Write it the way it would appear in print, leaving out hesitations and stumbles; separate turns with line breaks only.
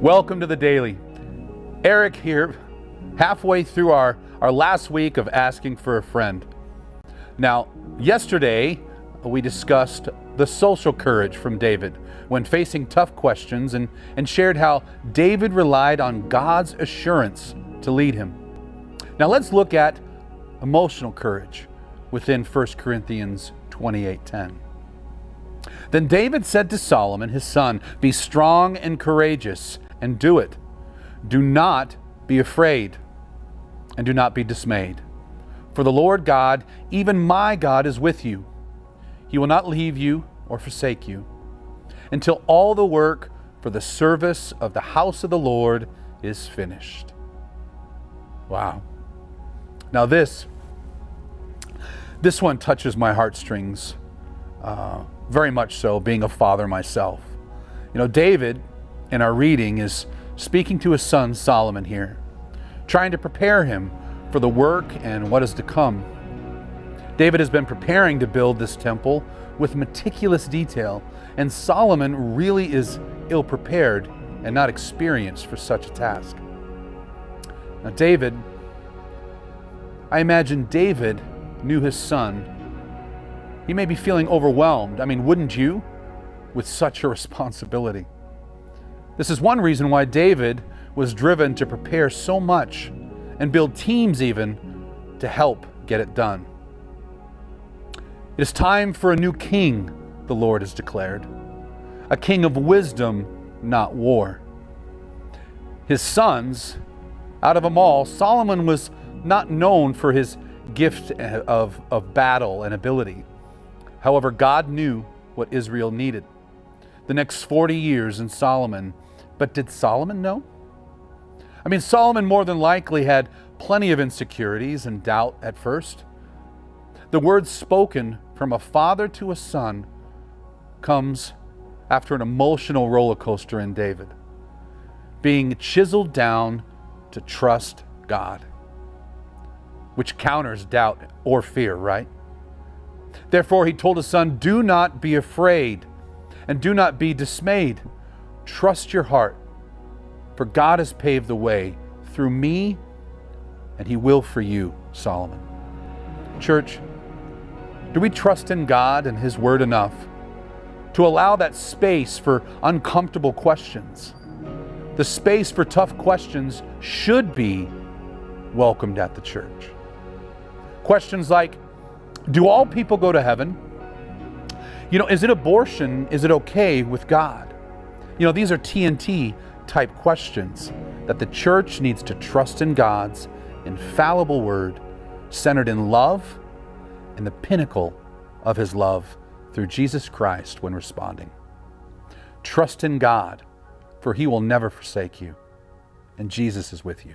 Welcome to the Daily. Eric here, halfway through our last week of asking for a friend. Now, yesterday we discussed the social courage from David when facing tough questions and shared how David relied on God's assurance to lead him. Now let's look at emotional courage within 1 Corinthians 28:10. Then David said to Solomon, his son, "Be strong and courageous, and do it. Do not be afraid, and do not be dismayed. For the Lord God, even my God, is with you. He will not leave you or forsake you, until all the work for the service of the house of the Lord is finished." Wow. Now this one touches my heartstrings, very much so, being a father myself. You know, David, in our reading, is speaking to his son Solomon here, trying to prepare him for the work and what is to come. David has been preparing to build this temple with meticulous detail, and Solomon really is ill-prepared and not experienced for such a task. Now I imagine David knew his son. He may be feeling overwhelmed. I mean, wouldn't you? With such a responsibility. This is one reason why David was driven to prepare so much and build teams even to help get it done. It is time for a new king, the Lord has declared. A king of wisdom, not war. His sons, out of them all, Solomon was not known for his gift of battle and ability. However, God knew what Israel needed. The next 40 years in Solomon. But did Solomon know? I mean, Solomon more than likely had plenty of insecurities and doubt at first. The words spoken from a father to a son comes after an emotional roller coaster in David, being chiseled down to trust God, which counters doubt or fear, right? Therefore, he told his son, "Do not be afraid and do not be dismayed. Trust your heart, for God has paved the way through me, and he will for you, Solomon." Church, do we trust in God and his word enough to allow that space for uncomfortable questions? The space for tough questions should be welcomed at the church. Questions like, do all people go to heaven? You know, is it abortion? Is it okay with God? You know, these are TNT type questions that the church needs to trust in God's infallible word, centered in love and the pinnacle of his love through Jesus Christ when responding. Trust in God, for he will never forsake you, and Jesus is with you.